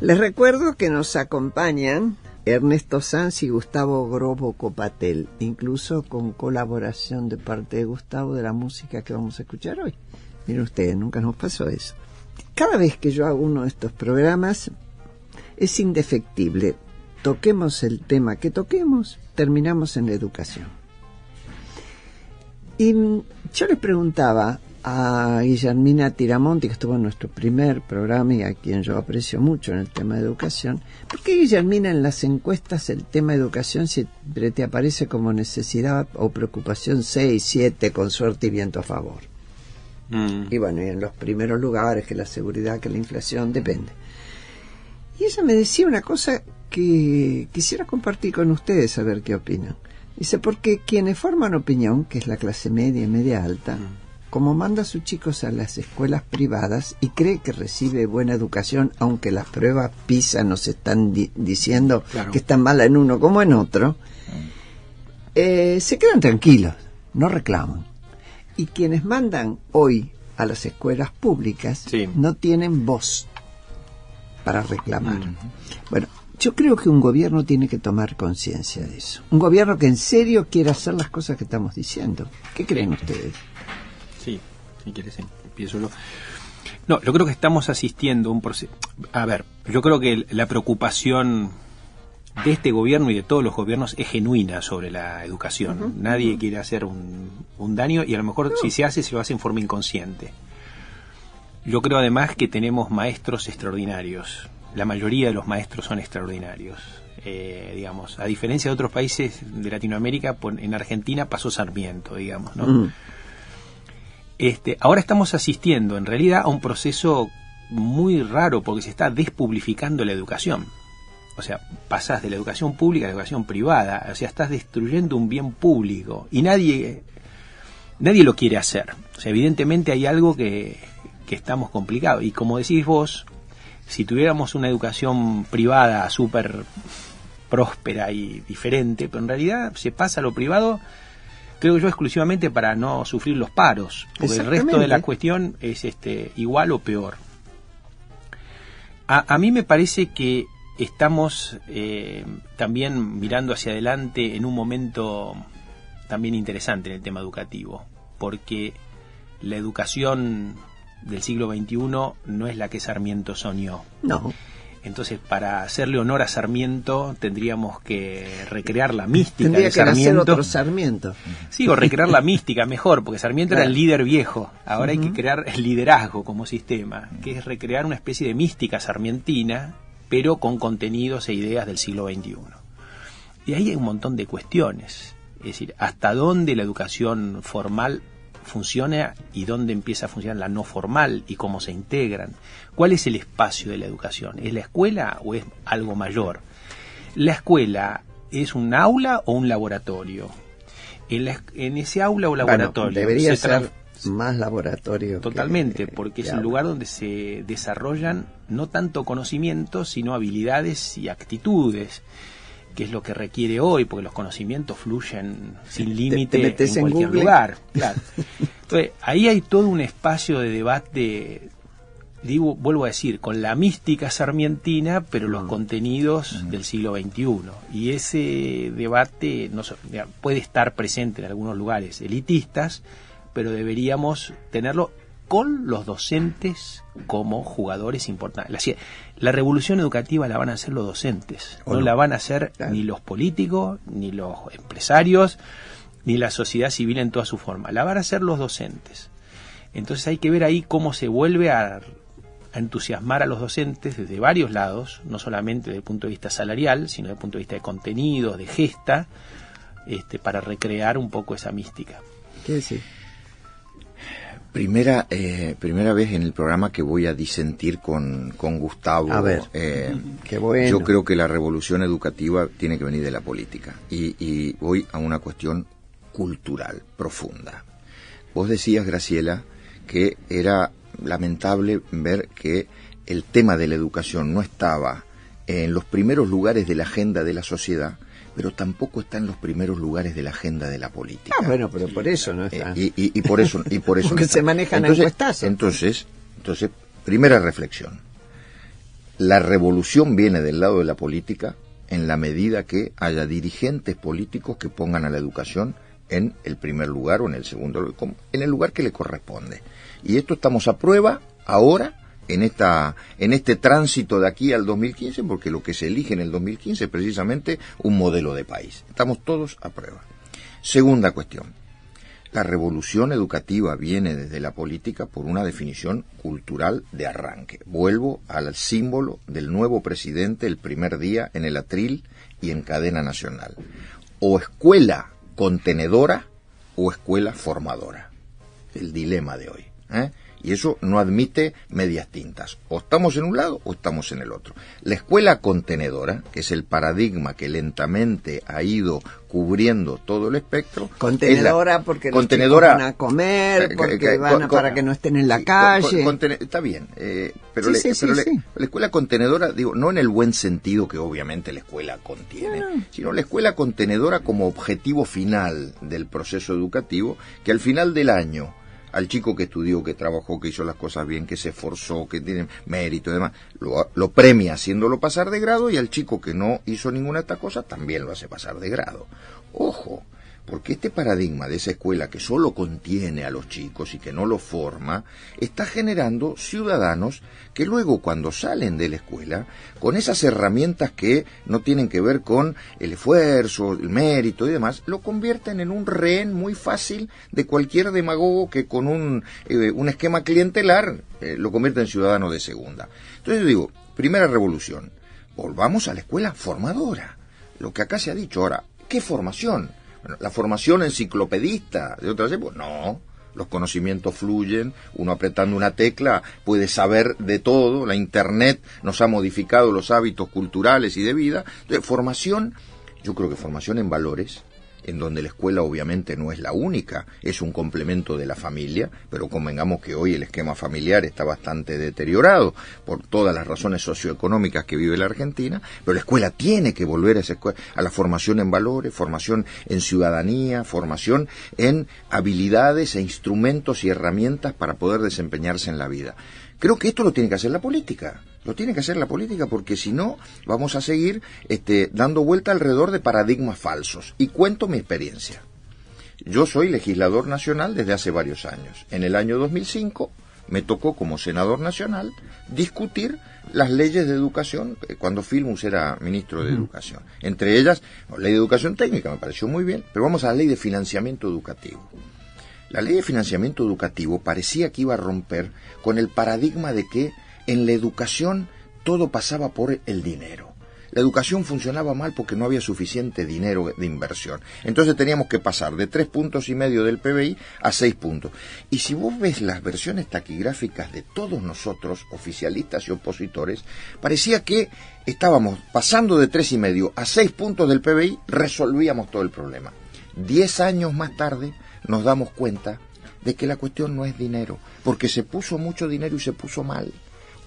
Les recuerdo que nos acompañan Ernesto Sanz y Gustavo Grobo Copatel, incluso con colaboración de parte de Gustavo de la música que vamos a escuchar hoy. Miren ustedes, nunca nos pasó eso. Cada vez que yo hago uno de estos programas es indefectible. Toquemos el tema que toquemos, terminamos en la educación. Y yo les preguntaba a Guillermina Tiramonti, que estuvo en nuestro primer programa y a quien yo aprecio mucho en el tema de educación, ¿por qué, Guillermina, en las encuestas el tema de educación siempre te aparece como necesidad o preocupación 6, 7, con suerte y viento a favor? Y bueno, y en los primeros lugares, que la seguridad, que la inflación, depende. Y ella me decía una cosa que quisiera compartir con ustedes, a ver qué opinan. Dice, porque quienes forman opinión, que es la clase media y media alta, como manda a sus chicos a las escuelas privadas y cree que recibe buena educación, aunque las pruebas PISA nos están diciendo que están malas en uno como en otro, se quedan tranquilos, no reclaman. Y quienes mandan hoy a las escuelas públicas no tienen voz para reclamar. Bueno, yo creo que un gobierno tiene que tomar conciencia de eso. Un gobierno que en serio quiera hacer las cosas que estamos diciendo. ¿Qué creen ustedes? Sí, si quieres empiezo yo. No, yo creo que estamos asistiendo a un proceso. A ver, yo creo que la preocupación de este gobierno y de todos los gobiernos es genuina sobre la educación. Nadie quiere hacer un daño y a lo mejor si se hace, se lo hace en forma inconsciente. Yo creo además que tenemos maestros extraordinarios. La mayoría de los maestros son extraordinarios. Digamos, a diferencia de otros países de Latinoamérica, en Argentina pasó Sarmiento, digamos, ¿no? Ahora estamos asistiendo en realidad a un proceso muy raro porque se está despublificando la educación. O sea, pasás de la educación pública a la educación privada. O sea, estás destruyendo un bien público y nadie lo quiere hacer. O sea, evidentemente hay algo que estamos complicados. Y como decís vos, si tuviéramos una educación privada súper próspera y diferente, pero en realidad se pasa a lo privado, creo yo, exclusivamente para no sufrir los paros, porque el resto de la cuestión es igual o peor. A mí me parece que estamos también mirando hacia adelante en un momento también interesante en el tema educativo, porque la educación del siglo XXI no es la que Sarmiento soñó. No. Entonces, para hacerle honor a Sarmiento, tendríamos que recrear la mística de Sarmiento. Tendría que nacer otro Sarmiento. Sí, o recrear la mística mejor, porque Sarmiento era el líder viejo. Ahora hay que crear el liderazgo como sistema, que es recrear una especie de mística sarmientina, pero con contenidos e ideas del siglo XXI. Y ahí hay un montón de cuestiones. Es decir, hasta dónde la educación formal funciona y dónde empieza a funcionar la no formal y cómo se integran. ¿Cuál es el espacio de la educación? ¿Es la escuela o es algo mayor? ¿La escuela es un aula o un laboratorio? En ese aula o laboratorio... Bueno, debería ser más laboratorio. Totalmente, porque es el lugar donde se desarrollan no tanto conocimientos, sino habilidades y actitudes, que es lo que requiere hoy, porque los conocimientos fluyen sin límite en cualquier lugar. Claro. Entonces, ahí hay todo un espacio de debate, vuelvo a decir, con la mística sarmientina, pero los contenidos del siglo XXI. Y ese debate puede estar presente en algunos lugares elitistas, pero deberíamos tenerlo con los docentes como jugadores importantes. La revolución educativa la van a hacer los docentes, no la van a hacer ni los políticos, ni los empresarios, ni la sociedad civil en toda su forma, la van a hacer los docentes. Entonces hay que ver ahí cómo se vuelve a entusiasmar a los docentes desde varios lados, no solamente desde el punto de vista salarial, sino desde el punto de vista de contenidos, de gesta, para recrear un poco esa mística. ¿Qué decir? Primera vez en el programa que voy a disentir con Gustavo. A ver, qué bueno. Yo creo que la revolución educativa tiene que venir de la política y voy a una cuestión cultural profunda. Vos decías, Graciela, que era lamentable ver que el tema de la educación no estaba en los primeros lugares de la agenda de la sociedad, pero tampoco está en los primeros lugares de la agenda de la política. Bueno, pero por eso no está. Y por eso porque no se manejan encuestazos. Entonces, primera reflexión. La revolución viene del lado de la política en la medida que haya dirigentes políticos que pongan a la educación en el primer lugar o en el segundo, en el lugar que le corresponde. Y esto estamos a prueba ahora, en este tránsito de aquí al 2015, porque lo que se elige en el 2015 es precisamente un modelo de país. Estamos todos a prueba. Segunda cuestión. La revolución educativa viene desde la política por una definición cultural de arranque. Vuelvo al símbolo del nuevo presidente el primer día en el atril y en cadena nacional. O escuela contenedora o escuela formadora. El dilema de hoy, ¿eh? Y eso no admite medias tintas. O estamos en un lado o estamos en el otro. La escuela contenedora, que es el paradigma que lentamente ha ido cubriendo todo el espectro. Contenedora porque los chicos van a comer, porque para que no estén en la calle. Está bien, pero la escuela contenedora, digo, no en el buen sentido que obviamente la escuela contiene, sino la escuela contenedora como objetivo final del proceso educativo, que al final del año al chico que estudió, que trabajó, que hizo las cosas bien, que se esforzó, que tiene mérito y demás, lo premia haciéndolo pasar de grado, y al chico que no hizo ninguna de estas cosas también lo hace pasar de grado. Ojo, porque este paradigma de esa escuela que solo contiene a los chicos y que no los forma, está generando ciudadanos que luego cuando salen de la escuela, con esas herramientas que no tienen que ver con el esfuerzo, el mérito y demás, lo convierten en un rehén muy fácil de cualquier demagogo que con un esquema clientelar lo convierte en ciudadano de segunda. Entonces yo digo, primera revolución, volvamos a la escuela formadora. Lo que acá se ha dicho ahora, ¿qué formación? Bueno, la formación enciclopedista de otras épocas, no. Los conocimientos fluyen, uno apretando una tecla puede saber de todo, la internet nos ha modificado los hábitos culturales y de vida. Entonces, formación, yo creo que formación en valores, en donde la escuela obviamente no es la única, es un complemento de la familia, pero convengamos que hoy el esquema familiar está bastante deteriorado por todas las razones socioeconómicas que vive la Argentina, pero la escuela tiene que volver a la formación en valores, formación en ciudadanía, formación en habilidades e instrumentos y herramientas para poder desempeñarse en la vida. Creo que esto lo tiene que hacer la política. Lo tiene que hacer la política porque si no vamos a seguir dando vuelta alrededor de paradigmas falsos. Y cuento mi experiencia. Yo soy legislador nacional desde hace varios años. En el año 2005 me tocó como senador nacional discutir las leyes de educación cuando Filmus era ministro de Educación. Entre ellas, la ley de educación técnica me pareció muy bien, pero vamos a la ley de financiamiento educativo. La ley de financiamiento educativo parecía que iba a romper con el paradigma de que en la educación todo pasaba por el dinero. La educación funcionaba mal porque no había suficiente dinero de inversión. Entonces teníamos que pasar de 3,5 puntos del PBI a 6 puntos. Y si vos ves las versiones taquigráficas de todos nosotros, oficialistas y opositores, parecía que estábamos pasando de 3,5 a 6 puntos del PBI, resolvíamos todo el problema. 10 años más tarde nos damos cuenta de que la cuestión no es dinero, porque se puso mucho dinero y se puso mal.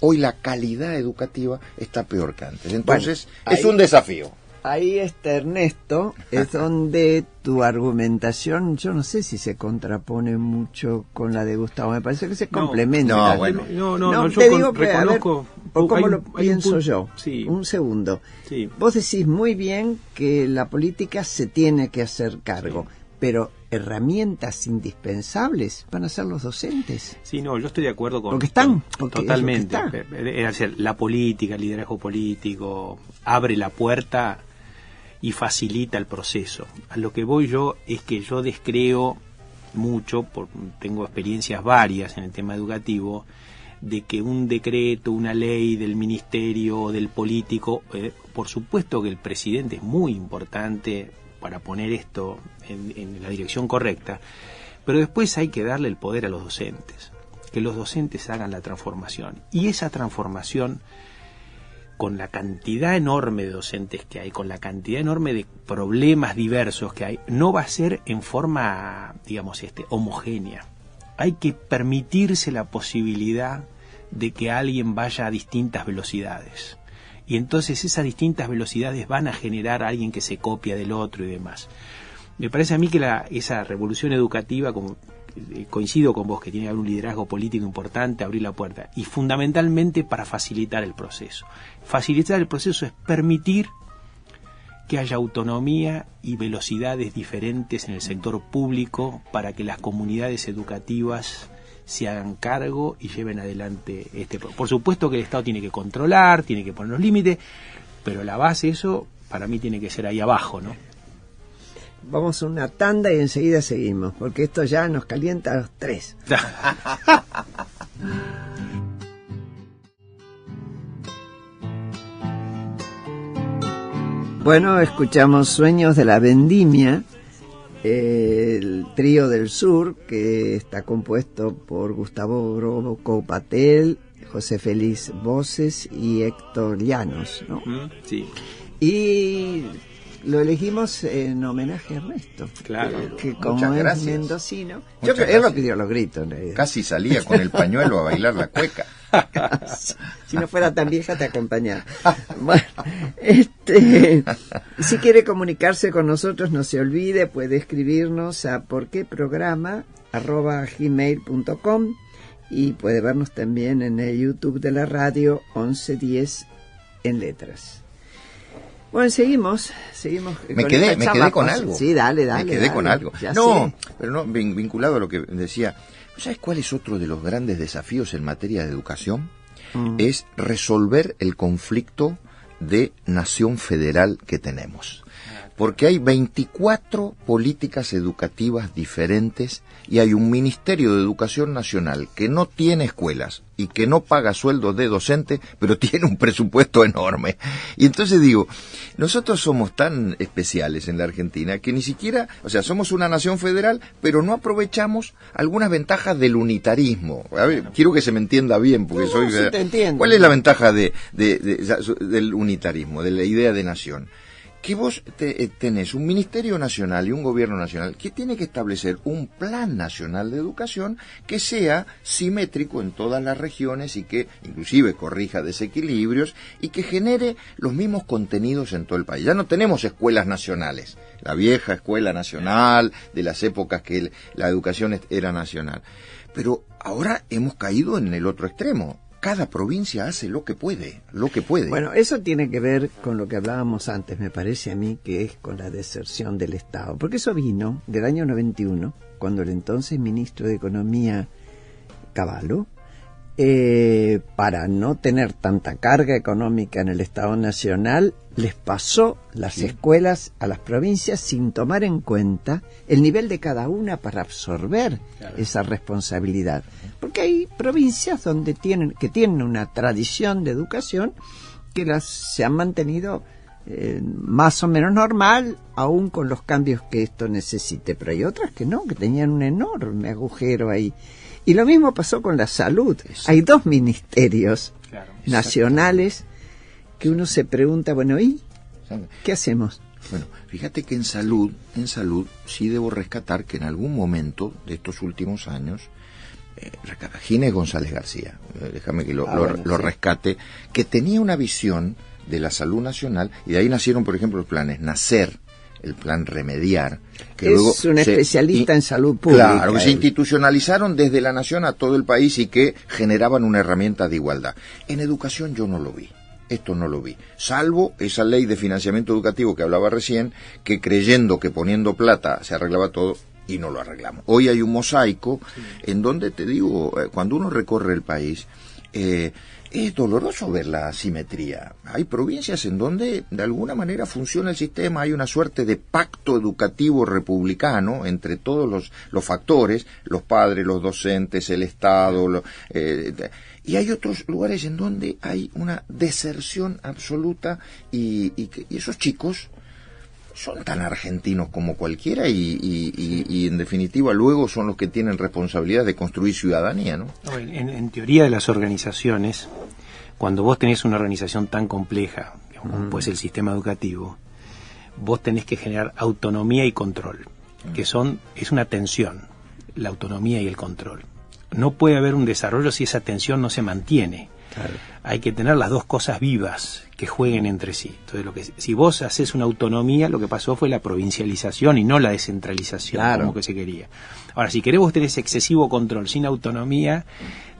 Hoy la calidad educativa está peor que antes. Entonces, bueno, es un desafío. Ahí está, Ernesto, es donde tu argumentación, yo no sé si se contrapone mucho con la de Gustavo, me parece que se complementa. No, bueno. No, yo te digo que, reconozco... A ver, por cómo lo pienso yo. Sí. Un segundo. Sí. Vos decís muy bien que la política se tiene que hacer cargo, pero herramientas indispensables van a ser los docentes. Sí, no, yo estoy de acuerdo con... Porque están. Totalmente. Es decir, la política, el liderazgo político, abre la puerta y facilita el proceso. A lo que voy yo es que yo descreo mucho, tengo experiencias varias en el tema educativo, de que un decreto, una ley del ministerio, del político, por supuesto que el presidente es muy importante para poner esto en la dirección correcta, pero después hay que darle el poder a los docentes, que los docentes hagan la transformación, y esa transformación, con la cantidad enorme de docentes que hay, con la cantidad enorme de problemas diversos que hay, no va a ser en forma, digamos, homogénea. Hay que permitirse la posibilidad de que alguien vaya a distintas velocidades. Y entonces esas distintas velocidades van a generar a alguien que se copia del otro y demás. Me parece a mí que esa revolución educativa, como coincido con vos que tiene que haber un liderazgo político importante, abrir la puerta, y fundamentalmente para facilitar el proceso. Facilitar el proceso es permitir que haya autonomía y velocidades diferentes en el sector público para que las comunidades educativas se hagan cargo y lleven adelante Por supuesto que el Estado tiene que controlar, tiene que poner los límites, pero la base, eso para mí tiene que ser ahí abajo, ¿no? Vamos a una tanda y enseguida seguimos, porque esto ya nos calienta a los tres. Bueno, escuchamos Sueños de la Vendimia, el trío del sur, que está compuesto por Gustavo Grobo Patel, José Félix Voces y Héctor Llanos, ¿no? Sí. Y lo elegimos en homenaje a Ernesto, claro, que como es mendocino, él lo pidió a los gritos. Casi salía con el pañuelo a bailar la cueca. Si no fuera tan vieja te acompañaba. Bueno, si quiere comunicarse con nosotros, no se olvide, puede escribirnos a porqueprograma@gmail.com y puede vernos también en el YouTube de la radio 1110 en letras. Bueno, seguimos. Me quedé con algo. Sí, dale. Me quedé con algo. No, pero no, vinculado a lo que decía. ¿Sabes cuál es otro de los grandes desafíos en materia de educación? Es resolver el conflicto de nación federal que tenemos. Porque hay 24 políticas educativas diferentes y hay un Ministerio de Educación Nacional que no tiene escuelas y que no paga sueldos de docentes, pero tiene un presupuesto enorme. Y entonces digo, nosotros somos tan especiales en la Argentina que ni siquiera, o sea, somos una nación federal, pero no aprovechamos algunas ventajas del unitarismo. A ver, quiero que se me entienda bien, porque sí te entiendo. ¿Cuál es la ventaja del unitarismo, de la idea de nación? Que vos tenés un Ministerio Nacional y un Gobierno Nacional que tiene que establecer un Plan Nacional de Educación que sea simétrico en todas las regiones y que inclusive corrija desequilibrios y que genere los mismos contenidos en todo el país. Ya no tenemos escuelas nacionales, la vieja escuela nacional de las épocas que la educación era nacional. Pero ahora hemos caído en el otro extremo. Cada provincia hace lo que puede. Bueno, eso tiene que ver con lo que hablábamos antes, me parece a mí, que es con la deserción del Estado. Porque eso vino del año 91, cuando el entonces ministro de Economía, Cavallo, para no tener tanta carga económica en el Estado Nacional, les pasó las escuelas a las provincias sin tomar en cuenta el nivel de cada una para absorber esa responsabilidad. Porque hay provincias donde tienen una tradición de educación que se han mantenido más o menos normal, aún con los cambios que esto necesite. Pero hay otras que no, que tenían un enorme agujero ahí. Y lo mismo pasó con la salud. Hay dos ministerios nacionales que uno se pregunta, bueno, ¿y qué hacemos? Bueno, fíjate que en salud sí debo rescatar que en algún momento de estos últimos años, Ginés González García, déjame que lo rescate, que tenía una visión de la salud nacional, y de ahí nacieron, por ejemplo, los planes Nacer, el plan Remediar, que es luego un especialista en salud pública. Claro, que se institucionalizaron desde la nación a todo el país y que generaban una herramienta de igualdad. En educación yo no lo vi. Esto no lo vi, salvo esa ley de financiamiento educativo que hablaba recién, que creyendo que poniendo plata se arreglaba todo, y no lo arreglamos. Hoy hay un mosaico en donde, te digo, cuando uno recorre el país, es doloroso ver la asimetría. Hay provincias en donde de alguna manera funciona el sistema, hay una suerte de pacto educativo republicano entre todos los factores, los padres, los docentes, el Estado, y hay otros lugares en donde hay una deserción absoluta y esos chicos son tan argentinos como cualquiera y en definitiva luego son los que tienen responsabilidad de construir ciudadanía, ¿no? En teoría de las organizaciones, cuando vos tenés una organización tan compleja como puede ser el sistema educativo, vos tenés que generar autonomía y control, que es una tensión, la autonomía y el control. No puede haber un desarrollo si esa tensión no se mantiene. Claro. Hay que tener las dos cosas vivas que jueguen entre sí. Entonces, si vos haces una autonomía, lo que pasó fue la provincialización y no la descentralización, claro, como que se quería. Ahora, si querés vos tenés excesivo control sin autonomía,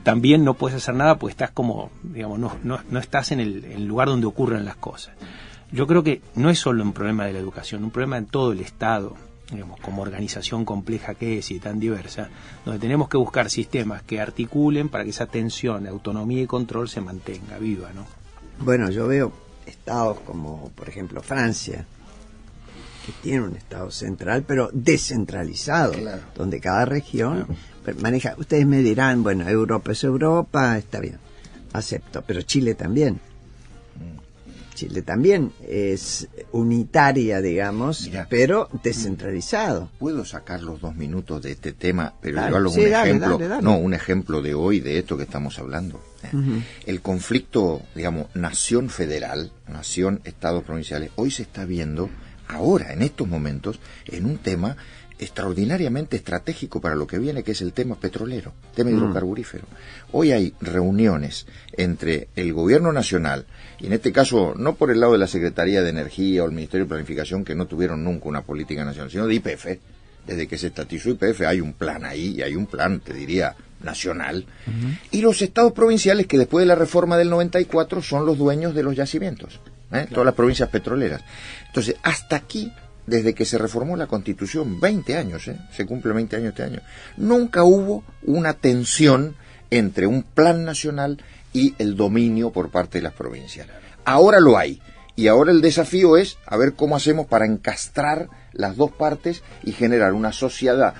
también no puedes hacer nada porque estás como, digamos, no estás en el lugar donde ocurren las cosas. Yo creo que no es solo un problema de la educación, un problema en todo el Estado, digamos, como organización compleja que es y tan diversa, donde tenemos que buscar sistemas que articulen para que esa tensión, autonomía y control se mantenga viva, ¿no? Bueno, yo veo estados como, por ejemplo, Francia, que tiene un estado central, pero descentralizado, claro, donde cada región maneja. Ustedes me dirán, bueno, Europa es Europa, está bien, acepto, pero Chile también. Chile también es unitaria, digamos, mirá, pero descentralizado. ¿Puedo sacar los 2 minutos de este tema, pero dale, llevarlo sí, un ejemplo? Dale. No, un ejemplo de hoy, de esto que estamos hablando. El conflicto, digamos, nación federal, nación, estados provinciales, hoy se está viendo, ahora, en estos momentos, en un tema extraordinariamente estratégico para lo que viene, que es el tema petrolero, tema hidrocarburífero. Hoy hay reuniones entre el gobierno nacional, y en este caso no por el lado de la Secretaría de Energía o el Ministerio de Planificación, que no tuvieron nunca una política nacional, sino de YPF. Desde que se estatizó YPF hay un plan ahí, y hay un plan, te diría, nacional, y los estados provinciales, que después de la reforma del 94 son los dueños de los yacimientos, claro, todas las provincias petroleras. Entonces, hasta aquí, desde que se reformó la Constitución, 20 años, se cumple 20 años este año, nunca hubo una tensión entre un plan nacional y el dominio por parte de las provincias. Ahora lo hay, y ahora el desafío es a ver cómo hacemos para encastrar las dos partes y generar una sociedad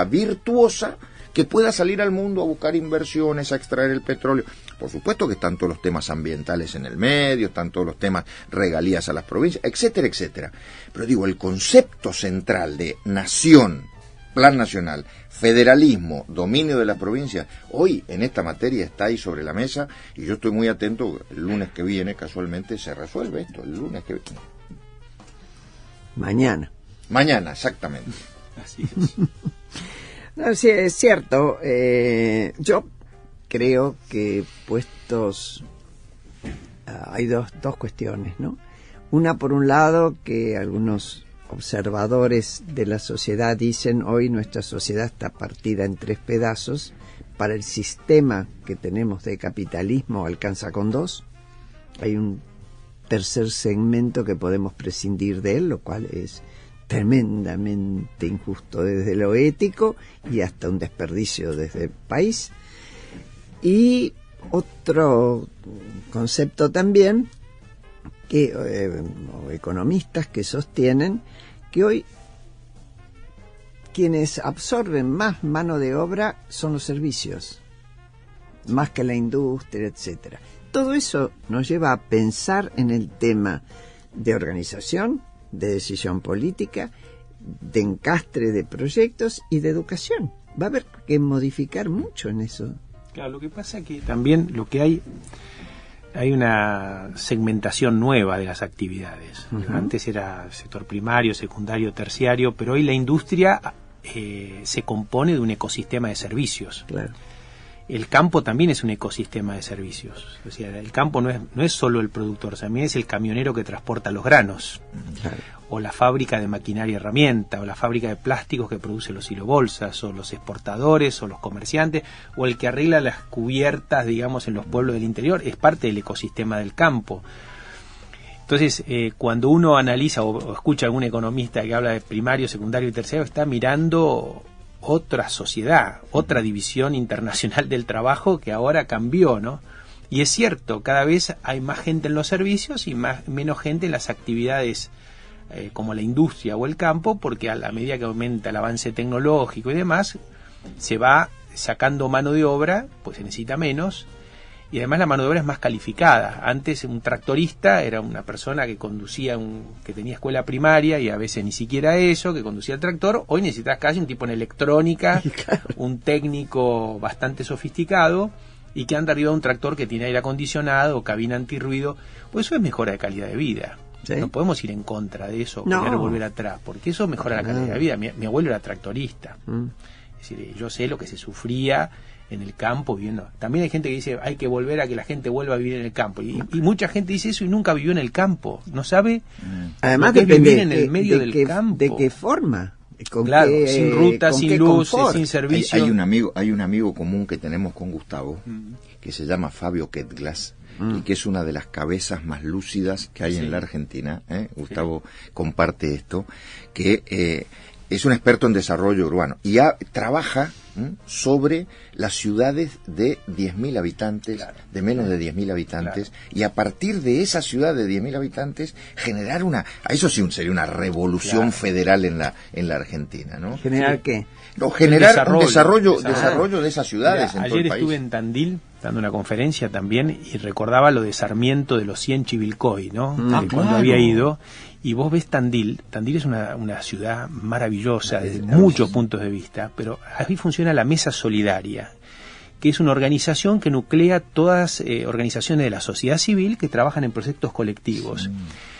virtuosa que pueda salir al mundo a buscar inversiones, a extraer el petróleo. Por supuesto que están todos los temas ambientales en el medio, están todos los temas regalías a las provincias, etcétera, etcétera. Pero digo, el concepto central de nación, plan nacional, federalismo, dominio de las provincias, hoy en esta materia está ahí sobre la mesa, y yo estoy muy atento. El lunes que viene, casualmente, se resuelve esto, el lunes que viene. Mañana, exactamente. Así es. No, sí, es cierto. Yo creo que puestos... hay dos cuestiones, ¿no? Una, por un lado, que algunos observadores de la sociedad dicen: hoy nuestra sociedad está partida en 3 pedazos, para el sistema que tenemos de capitalismo alcanza con 2. Hay un tercer segmento que podemos prescindir de él, lo cual es tremendamente injusto desde lo ético y hasta un desperdicio desde el país. Y otro concepto también, que economistas que sostienen que hoy quienes absorben más mano de obra son los servicios, más que la industria, etcétera. Todo eso nos lleva a pensar en el tema de organización, de decisión política, de encastre de proyectos y de educación. Va a haber que modificar mucho en eso. Claro, lo que pasa es que también lo que hay una segmentación nueva de las actividades. Antes era sector primario, secundario, terciario, pero hoy la industria se compone de un ecosistema de servicios. Claro. El campo también es un ecosistema de servicios. O sea, el campo no es solo el productor, también es el camionero que transporta los granos, claro, o la fábrica de maquinaria y herramienta, o la fábrica de plásticos que produce los silobolsas, o los exportadores, o los comerciantes, o el que arregla las cubiertas, digamos, en los pueblos del interior. Es parte del ecosistema del campo. Entonces, cuando uno analiza o escucha a algún economista que habla de primario, secundario y terciario, está mirando otra sociedad, otra división internacional del trabajo que ahora cambió, ¿no? Y es cierto, cada vez hay más gente en los servicios y menos gente en las actividades como la industria o el campo, porque a la medida que aumenta el avance tecnológico y demás, se va sacando mano de obra, pues se necesita menos, y además la mano de obra es más calificada. Antes un tractorista era una persona que conducía que tenía escuela primaria y a veces ni siquiera eso, que conducía el tractor. Hoy necesitas casi un tipo en electrónica, claro, un técnico bastante sofisticado y que anda arriba de un tractor que tiene aire acondicionado o cabina antirruido. Pues eso es mejora de calidad de vida. ¿Sí? No podemos ir en contra de eso, querer volver atrás, porque eso mejora la calidad de vida. Mi abuelo era tractorista. Es decir, yo sé lo que se sufría en el campo viviendo. También hay gente que dice hay que volver a que la gente vuelva a vivir en el campo, y mucha gente dice eso y nunca vivió en el campo, no sabe. Además de vivir en de, el medio del qué, campo. de qué forma, claro, sin ruta, sin luz, sin servicio. Hay un amigo común que tenemos con Gustavo, que se llama Fabio Ketglas, y que es una de las cabezas más lúcidas que hay en la Argentina. Gustavo comparte esto, que es un experto en desarrollo urbano y trabaja sobre las ciudades de 10.000 habitantes, de menos de 10.000 habitantes, y a partir de esa ciudad de 10.000 habitantes generar eso sí sería una revolución federal en la Argentina, ¿no? ¿Generar qué? No, generar un desarrollo de esas ciudades. Mira, en todo el ayer país. estuve en Tandil dando una conferencia también y recordaba lo de Sarmiento de los 100 Chivilcoy, ¿no? Cuando había ido. Y vos ves Tandil es una ciudad maravillosa desde muchos puntos de vista, pero ahí funciona la Mesa Solidaria, que es una organización que nuclea todas organizaciones de la sociedad civil que trabajan en proyectos colectivos.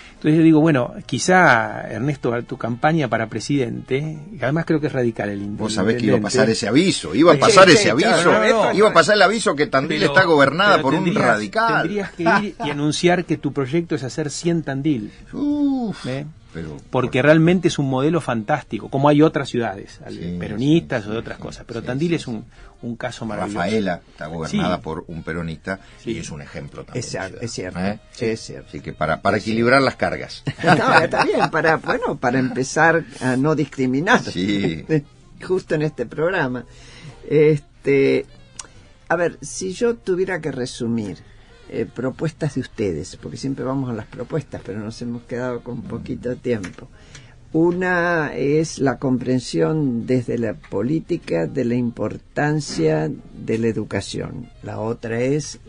Entonces yo digo, bueno, quizá, Ernesto, tu campaña para presidente, y además creo que es radical el intendente. Vos sabés que iba a pasar ese aviso, iba a pasar el aviso que Tandil está gobernada por un radical. Tendrías que ir y anunciar que tu proyecto es hacer 100 Tandil. Porque realmente es un modelo fantástico, como hay otras ciudades, peronistas o de otras cosas, pero Tandil es un caso maravilloso. Rafaela está gobernada por un peronista y es un ejemplo también. Es cierto. Así que para equilibrar las cargas. No, está bien, para empezar a no discriminar. Sí. Justo en este programa. A ver, si yo tuviera que resumir propuestas de ustedes, porque siempre vamos a las propuestas, pero nos hemos quedado con poquito tiempo. Una es la comprensión desde la política de la importancia de la educación. La otra es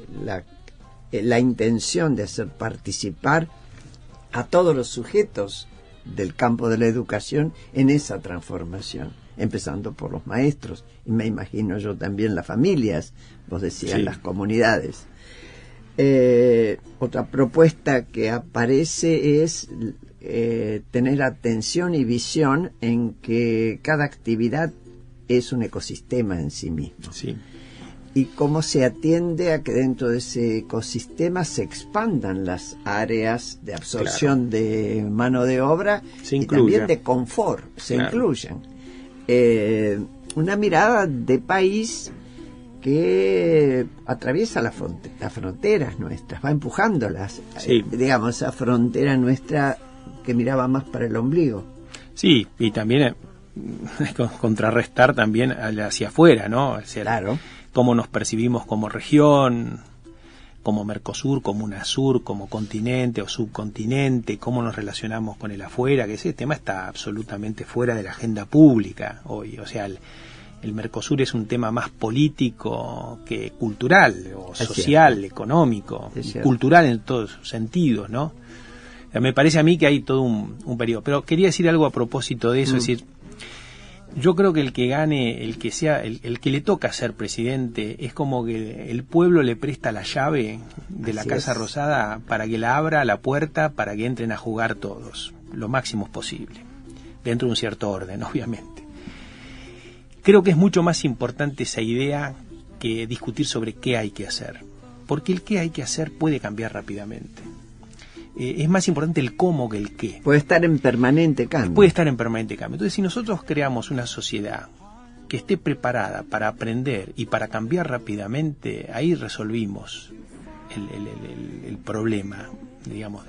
la intención de hacer participar a todos los sujetos del campo de la educación en esa transformación, empezando por los maestros, y me imagino yo también las familias, vos decías las comunidades. Otra propuesta que aparece es tener atención y visión en que cada actividad es un ecosistema en sí mismo. Sí. Y cómo se atiende a que dentro de ese ecosistema se expandan las áreas de absorción de mano de obra y también de confort, se incluyan. Una mirada de país que atraviesa las fronteras nuestras, va empujándolas, digamos, esa frontera nuestra que miraba más para el ombligo. Sí, y también contrarrestar también hacia afuera, ¿no? O sea, claro. Cómo nos percibimos como región, como Mercosur, como UNASUR, como continente o subcontinente, cómo nos relacionamos con el afuera, que ese tema está absolutamente fuera de la agenda pública hoy. O sea, el Mercosur es un tema más político que cultural, o social, económico, cultural en todos sus sentidos, ¿no? O sea, me parece a mí que hay todo un periodo. Pero quería decir algo a propósito de eso, es decir, yo creo que el que gane, el que sea, el que le toca ser presidente, es como que el pueblo le presta la llave de la Casa Rosada para que la abra la puerta para que entren a jugar todos, lo máximo posible, dentro de un cierto orden, obviamente. Creo que es mucho más importante esa idea que discutir sobre qué hay que hacer, porque el qué hay que hacer puede cambiar rápidamente. Es más importante el cómo que el qué. Puede estar en permanente cambio. Entonces, si nosotros creamos una sociedad que esté preparada para aprender y para cambiar rápidamente, ahí resolvimos el problema, digamos.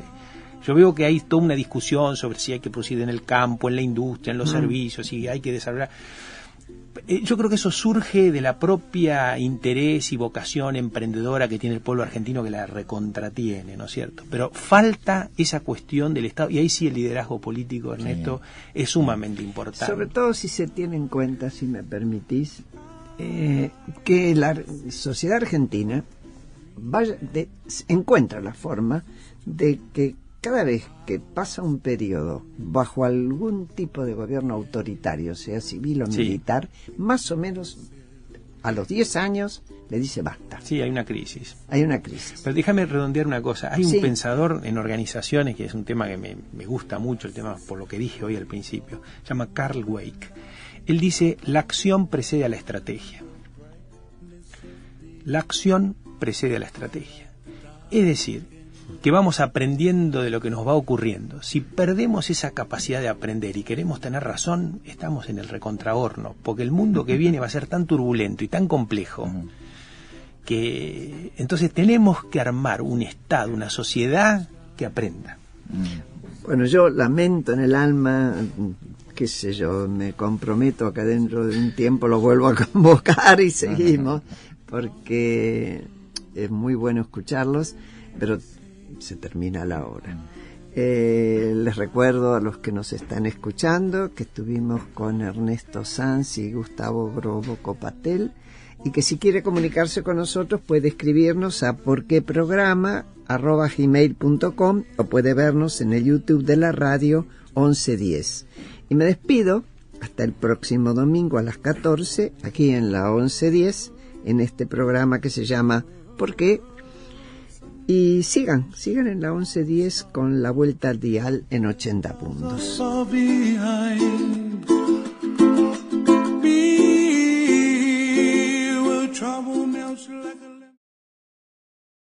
Yo veo que hay toda una discusión sobre si hay que producir en el campo, en la industria, en los servicios, si hay que desarrollar. Yo creo que eso surge de la propia interés y vocación emprendedora que tiene el pueblo argentino, que la recontratiene, ¿no es cierto? Pero falta esa cuestión del Estado, y ahí sí el liderazgo político, Ernesto, es sumamente importante. Sobre todo si se tiene en cuenta, si me permitís, que la sociedad argentina encuentra la forma de que cada vez que pasa un periodo bajo algún tipo de gobierno autoritario, sea civil o militar, más o menos a los 10 años le dice basta. Sí, hay una crisis. Pero déjame redondear una cosa. Hay un pensador en organizaciones, que es un tema que me gusta mucho, el tema por lo que dije hoy al principio, se llama Carl Weick. Él dice, la acción precede a la estrategia. La acción precede a la estrategia. Es decir, que vamos aprendiendo de lo que nos va ocurriendo. Si perdemos esa capacidad de aprender y queremos tener razón, estamos en el recontrahorno, porque el mundo que viene va a ser tan turbulento y tan complejo que entonces tenemos que armar un Estado, una sociedad que aprenda. Bueno, yo lamento en el alma, qué sé yo, me comprometo que dentro de un tiempo lo vuelvo a convocar y seguimos, porque es muy bueno escucharlos, pero se termina la hora. Les recuerdo a los que nos están escuchando que estuvimos con Ernesto Sanz y Gustavo Grobo Copatel, y que si quiere comunicarse con nosotros puede escribirnos a porqueprograma@gmail.com o puede vernos en el YouTube de la radio 1110. Y me despido hasta el próximo domingo a las 14 aquí en la 1110 en este programa que se llama ¿Por qué? Y sigan en la 1110 con la vuelta al dial en 80 puntos. Trouble melts like a